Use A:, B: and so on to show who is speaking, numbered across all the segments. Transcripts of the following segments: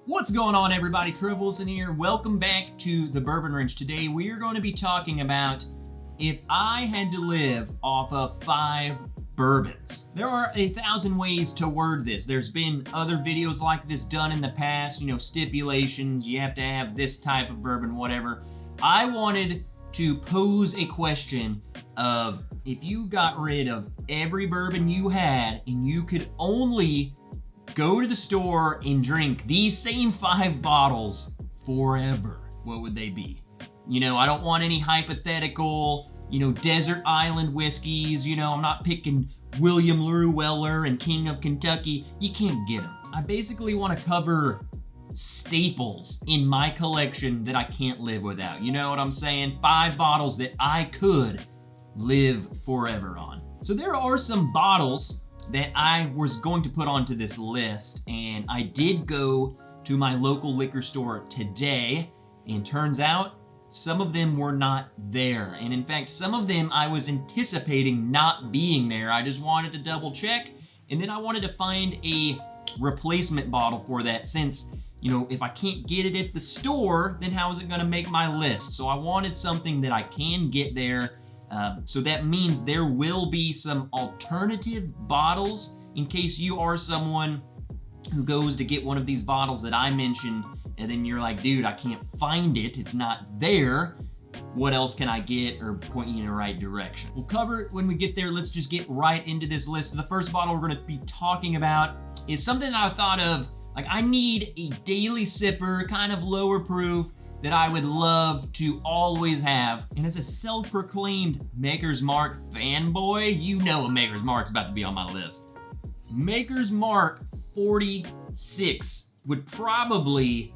A: What's going on, everybody? Trev Wilson here. Welcome back to the Bourbon Ranch. Today we are going to be talking about if I had to live off of 5 bourbons. There are 1,000 ways to word this. There's been other videos like this done in the past, stipulations, you have to have this type of bourbon, whatever. I wanted to pose a question of if you got rid of every bourbon you had and you could only go to the store and drink these same 5 bottles forever, what would they be? I don't want any hypothetical, desert island whiskeys. I'm not picking William LaRue Weller and King of Kentucky. You can't get them. I basically want to cover staples in my collection that I can't live without. You know what I'm saying? 5 bottles that I could live forever on. So there are some bottles that I was going to put onto this list, and I did go to my local liquor store today, and turns out some of them were not there. And in fact, some of them I was anticipating not being there. I just wanted to double check, and then I wanted to find a replacement bottle for that, since if I can't get it at the store, then how is it going to make my list? So I wanted something that I can get there. So that means there will be some alternative bottles in case you are someone who goes to get one of these bottles that I mentioned, and then you're like, dude, I can't find it. It's not there. What else can I get, or point you in the right direction? We'll cover it when we get there. Let's just get right into this list. So the first bottle we're going to be talking about is something that I thought of, like I need a daily sipper, kind of lower proof, that I would love to always have. And as a self-proclaimed Maker's Mark fanboy, you know a Maker's Mark's about to be on my list. Maker's Mark 46 would probably,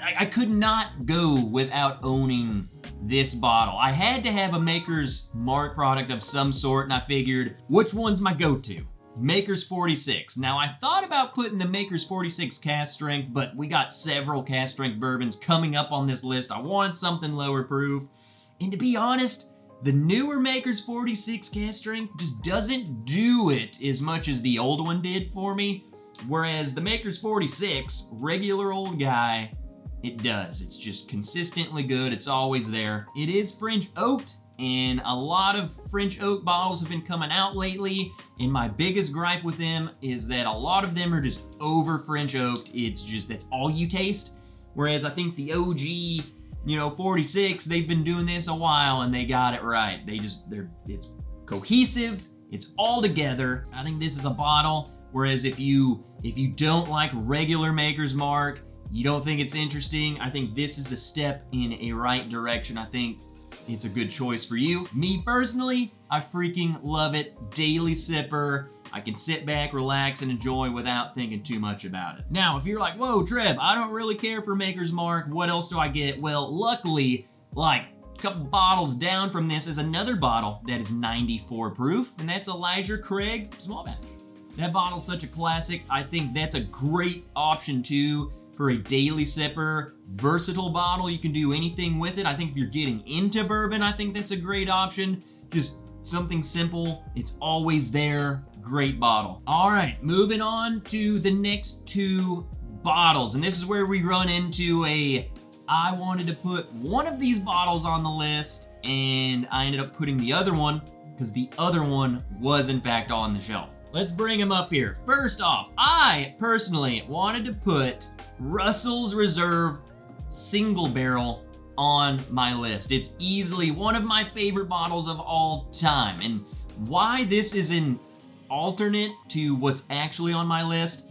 A: I could not go without owning this bottle. I had to have a Maker's Mark product of some sort, and I figured, which one's my go-to? Maker's 46. Now, I thought about putting the Maker's 46 cask strength, but we got several cask strength bourbons coming up on this list. I wanted something lower proof. And to be honest, the newer Maker's 46 cask strength just doesn't do it as much as the old one did for me. Whereas the Maker's 46, regular old guy, it does. It's just consistently good. It's always there. It is French oaked, and a lot of French oak bottles have been coming out lately, and my biggest gripe with them is that a lot of them are just over French oaked. It's just, that's all you taste. Whereas I think the OG, 46, they've been doing this a while and they got it right. It's cohesive, it's all together. I think this is a bottle, whereas if you don't like regular Maker's Mark, you don't think it's interesting, I think this is a step in a right direction. I think it's a good choice for you. Me personally, I freaking love it. Daily sipper. I can sit back, relax, and enjoy without thinking too much about it. Now, if you're like, whoa, Trev, I don't really care for Maker's Mark. What else do I get? Well, luckily, like a couple bottles down from this is another bottle that is 94 proof, and that's Elijah Craig Small Batch. That bottle's such a classic. I think that's a great option too for a daily sipper, versatile bottle. You can do anything with it. I think if you're getting into bourbon, I think that's a great option. Just something simple, it's always there, great bottle. All right, moving on to the next 2 bottles. And this is where we run into I wanted to put one of these bottles on the list, and I ended up putting the other one because the other one was in fact on the shelf. Let's bring them up here. First off, I personally wanted to put Russell's Reserve Single Barrel on my list. It's easily one of my favorite bottles of all time. And why this is an alternate to what's actually on my list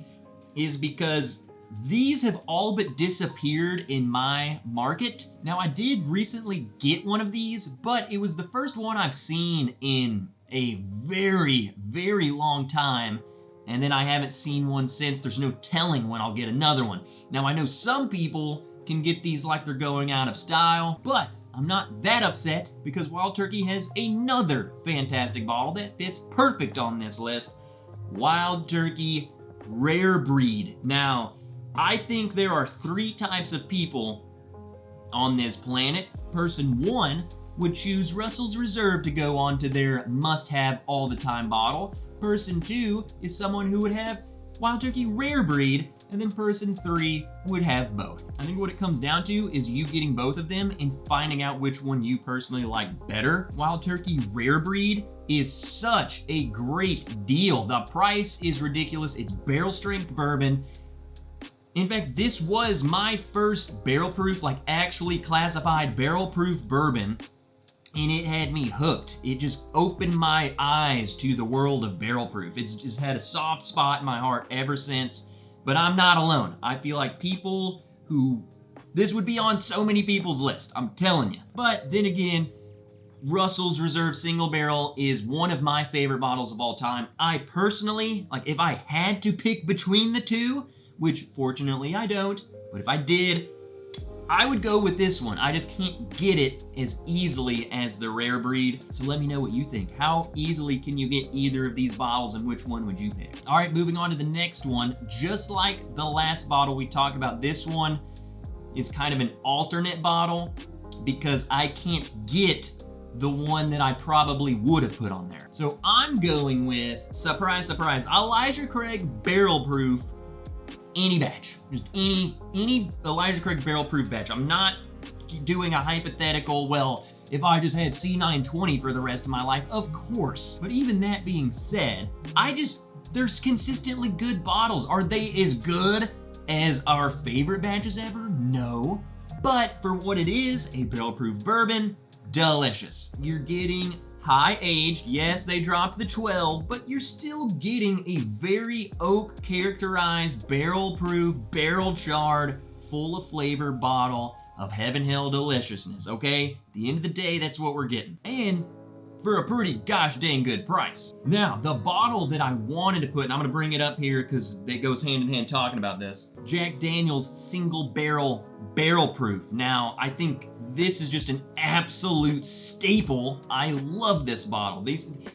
A: is because these have all but disappeared in my market. Now, I did recently get one of these, but it was the first one I've seen in a very, very long time, and then I haven't seen one since. There's no telling when I'll get another one. Now, I know some people can get these like they're going out of style, but I'm not that upset because Wild Turkey has another fantastic bottle that fits perfect on this list. Wild Turkey Rare Breed. Now, I think there are 3 types of people on this planet. Person 1 would choose Russell's Reserve to go onto their must-have all-the-time bottle. Person 2 is someone who would have Wild Turkey Rare Breed and then person 3 would have both. I think what it comes down to is you getting both of them and finding out which one you personally like better. Wild Turkey Rare Breed is such a great deal. The price is ridiculous. It's barrel strength bourbon. In fact, this was my first barrel proof, like actually classified barrel proof bourbon, and it had me hooked. It just opened my eyes to the world of barrel proof. It's just had a soft spot in my heart ever since, but I'm not alone. I feel like this would be on so many people's list, I'm telling you. But then again, Russell's Reserve Single Barrel is one of my favorite bottles of all time. I personally, like if I had to pick between the two, which fortunately I don't, but if I did, I would go with this one. I just can't get it as easily as the Rare Breed. So let me know what you think. How easily can you get either of these bottles, and which one would you pick? All right, moving on to the next one. Just like the last bottle we talked about, this one is kind of an alternate bottle because I can't get the one that I probably would have put on there. So I'm going with, surprise, surprise, Elijah Craig Barrel Proof any batch. Just any Elijah Craig barrel proof batch. I'm not doing a hypothetical, well, if I just had C920 for the rest of my life, of course. But even that being said, there's consistently good bottles. Are they as good as our favorite batches ever? No. But for what it is, a barrel proof bourbon, delicious. You're getting high aged, yes, they dropped the 12, but you're still getting a very oak characterized, barrel proof, barrel charred, full of flavor bottle of heaven hell deliciousness, okay? At the end of the day, that's what we're getting. And for a pretty gosh dang good price. Now, the bottle that I wanted to put, and I'm gonna bring it up here because it goes hand in hand talking about this, Jack Daniel's Single Barrel Proof. Now, I think this is just an absolute staple. I love this bottle.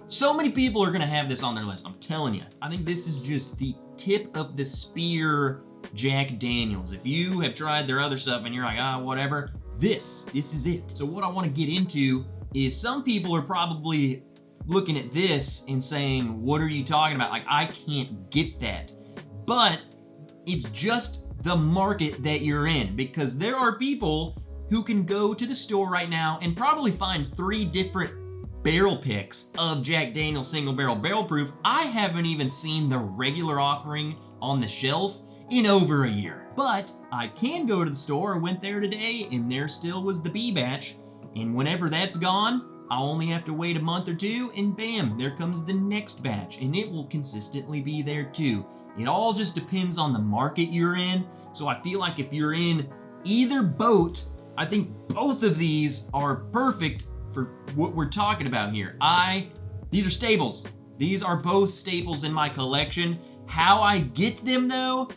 A: So many people are gonna have this on their list, I'm telling you. I think this is just the tip of the spear Jack Daniels. If you have tried their other stuff and you're like, whatever, this is it. So what I wanna get into is some people are probably looking at this and saying, what are you talking about? Like, I can't get that. But it's just the market that you're in, because there are people who can go to the store right now and probably find 3 different barrel picks of Jack Daniel's Single Barrel Proof. I haven't even seen the regular offering on the shelf in over a year. But I can go to the store. I went there today and there still was the B batch. And whenever that's gone, I'll only have to wait a month or 2, and bam, there comes the next batch, and it will consistently be there too. It all just depends on the market you're in. So I feel like if you're in either boat, I think both of these are perfect for what we're talking about here. These are staples. These are both staples in my collection. How I get them though,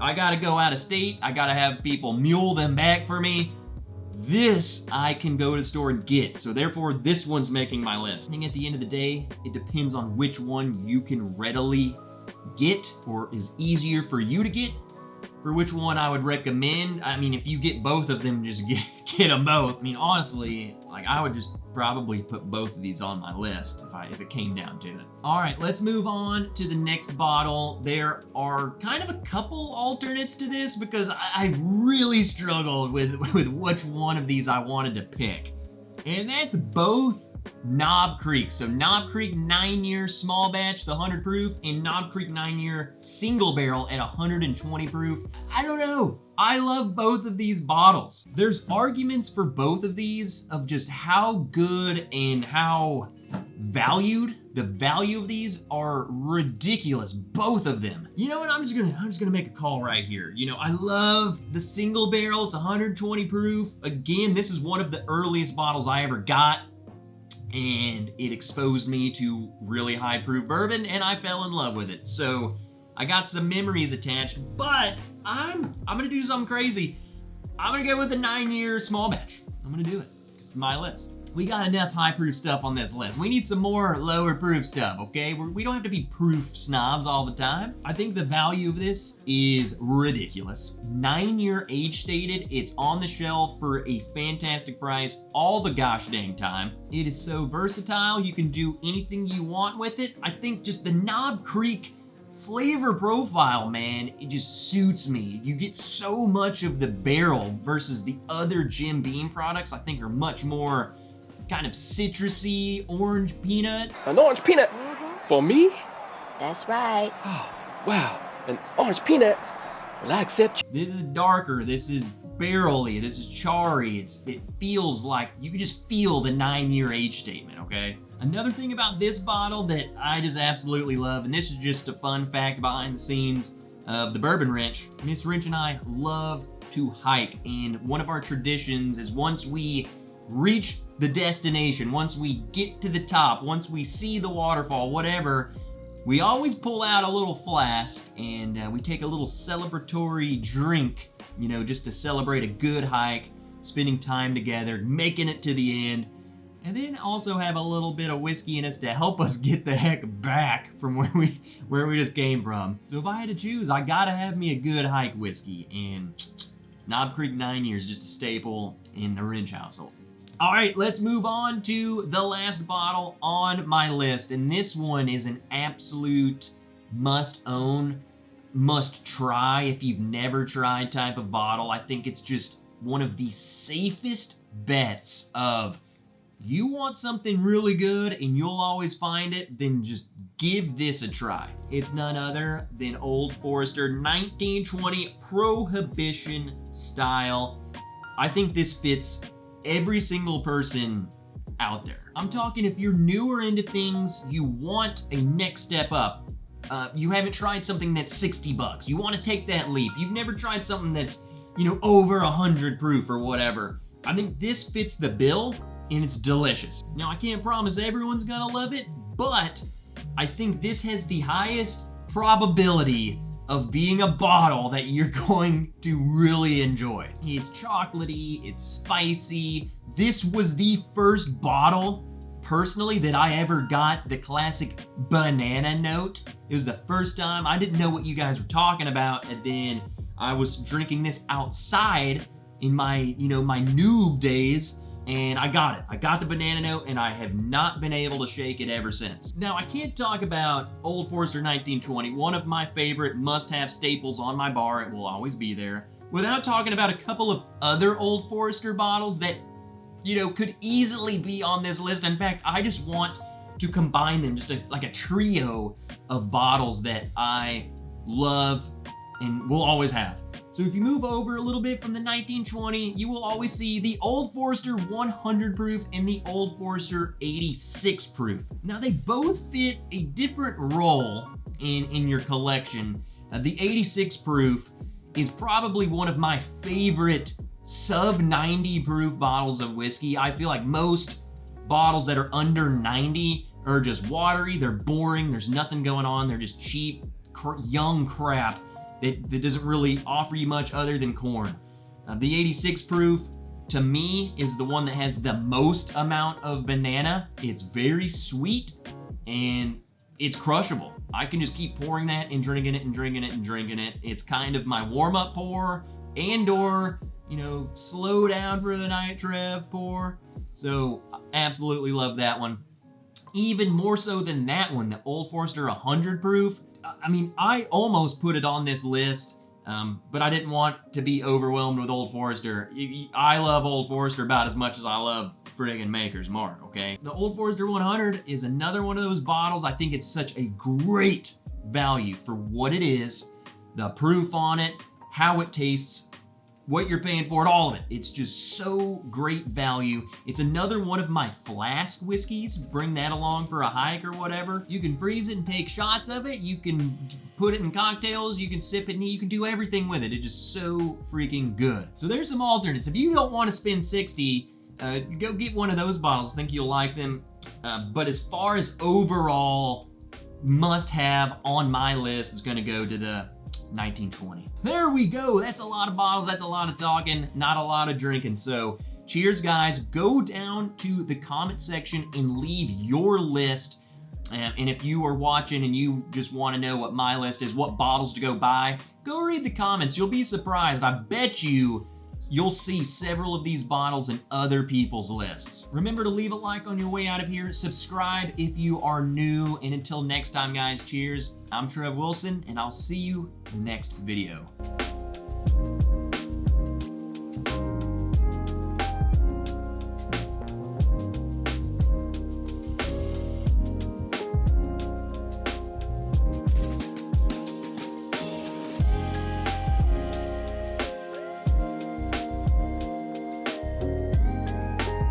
A: I gotta go out of state. I gotta have people mule them back for me. This I can go to the store and get, so therefore this one's making my list. I think at the end of the day, it depends on which one you can readily get or is easier for you to get. For which one I would recommend. I mean, if you get both of them, just get them both. I mean, honestly, like I would just probably put both of these on my list if it came down to it. All right, let's move on to the next bottle. There are kind of a couple alternates to this because I've really struggled with which one of these I wanted to pick. And that's both Knob Creek. So Knob Creek 9-year small batch, the 100 proof, and Knob Creek 9-year single barrel at 120 proof. I don't know. I love both of these bottles. There's arguments for both of these of just how good and how valued. The value of these are ridiculous, both of them. You know what, I'm just gonna make a call right here. I love the single barrel, it's 120 proof. Again, this is one of the earliest bottles I ever got, and it exposed me to really high proof bourbon, and I fell in love with it. So I got some memories attached, but I'm gonna do something crazy. I'm gonna go with a 9-year small batch. I'm gonna do it. It's my list. We got enough high proof stuff on this list. We need some more lower proof stuff, okay? We don't have to be proof snobs all the time. I think the value of this is ridiculous. 9-year age stated. It's on the shelf for a fantastic price all the gosh dang time. It is so versatile. You can do anything you want with it. I think just the Knob Creek flavor profile, man, it just suits me. You get so much of the barrel versus the other Jim Beam products I think are much more kind of citrusy, orange peanut.
B: An orange peanut for me?
C: That's right.
B: Oh, wow, an orange peanut. Well, I accept you.
A: This is darker, this is barrel-y, this is charry. It feels like, you can just feel the 9-year age statement, okay? Another thing about this bottle that I just absolutely love, and this is just a fun fact behind the scenes of the Bourbon Wrench, Miss Wrench and I love to hike, and one of our traditions is once we reach the destination, once we get to the top, once we see the waterfall, whatever, we always pull out a little flask and we take a little celebratory drink, you know, just to celebrate a good hike, spending time together, making it to the end, and then also have a little bit of whiskey in us to help us get the heck back from where we just came from. So if I had to choose, I gotta have me a good hike whiskey, and Knob Creek 9 Years is just a staple in the Wrench household. All right, let's move on to the last bottle on my list, and this one is an absolute must-own, must-try if you've never tried type of bottle. I think it's just one of the safest bets of, you want something really good and you'll always find it, then just give this a try. It's none other than Old Forester 1920 Prohibition style. I think this fits every single person out there. I'm talking if you're newer into things, you want a next step up. You haven't tried something that's 60 bucks. You want to take that leap. You've never tried something that's, you know, over 100 proof or whatever. I think this fits the bill and it's delicious. Now, I can't promise everyone's gonna love it, but I think this has the highest probability of being a bottle that you're going to really enjoy. It's chocolatey, it's spicy. This was the first bottle, personally, that I ever got the classic banana note. It was the first time. I didn't know what you guys were talking about, and then I was drinking this outside in my, you know, my noob days, and I got it. I got the banana note, and I have not been able to shake it ever since. Now, I can't talk about Old Forester 1920, one of my favorite must-have staples on my bar. It will always be there, without talking about a couple of other Old Forester bottles that, you know, could easily be on this list. In fact, I just want to combine them, just like a trio of bottles that I love and will always have. So if you move over a little bit from the 1920, you will always see the Old Forester 100 proof and the Old Forester 86 proof. Now, they both fit a different role in your collection. The 86 proof is probably one of my favorite sub 90 proof bottles of whiskey. I feel like most bottles that are under 90 are just watery, they're boring, there's nothing going on, they're just cheap, young crap that doesn't really offer you much other than corn. The 86 proof, to me, is the one that has the most amount of banana. It's very sweet and it's crushable. I can just keep pouring that and drinking it and drinking it and drinking it. It's kind of my warm-up pour and/or, you know, slow down for the night trev pour. So absolutely love that one. Even more so than that one, the Old Forester 100 proof. I mean, I almost put it on this list, but I didn't want to be overwhelmed with Old Forester. I love Old Forester about as much as I love friggin' Maker's Mark, okay? The Old Forester 100 is another one of those bottles. I think it's such a great value for what it is, the proof on it, how it tastes, what you're paying for it, all of it. It's just so great value. It's another one of my flask whiskeys. Bring that along for a hike or whatever. You can freeze it and take shots of it. You can put it in cocktails. You can sip it and you can do everything with it. It's just so freaking good. So there's some alternates. If you don't want to spend 60, go get one of those bottles. I think you'll like them. But as far as overall must have on my list, it's gonna go to the 1920. There we go. That's a lot of bottles. That's a lot of talking, not a lot of drinking. So cheers, guys. Go down to the comment section and leave your list. And if you are watching and you just want to know what my list is, what bottles to go buy, go read the comments. You'll be surprised. I bet you You'll see several of these bottles in other people's lists. Remember to leave a like on your way out of here. Subscribe if you are new. And until next time, guys, cheers. I'm Trev Wilson, and I'll see you next video.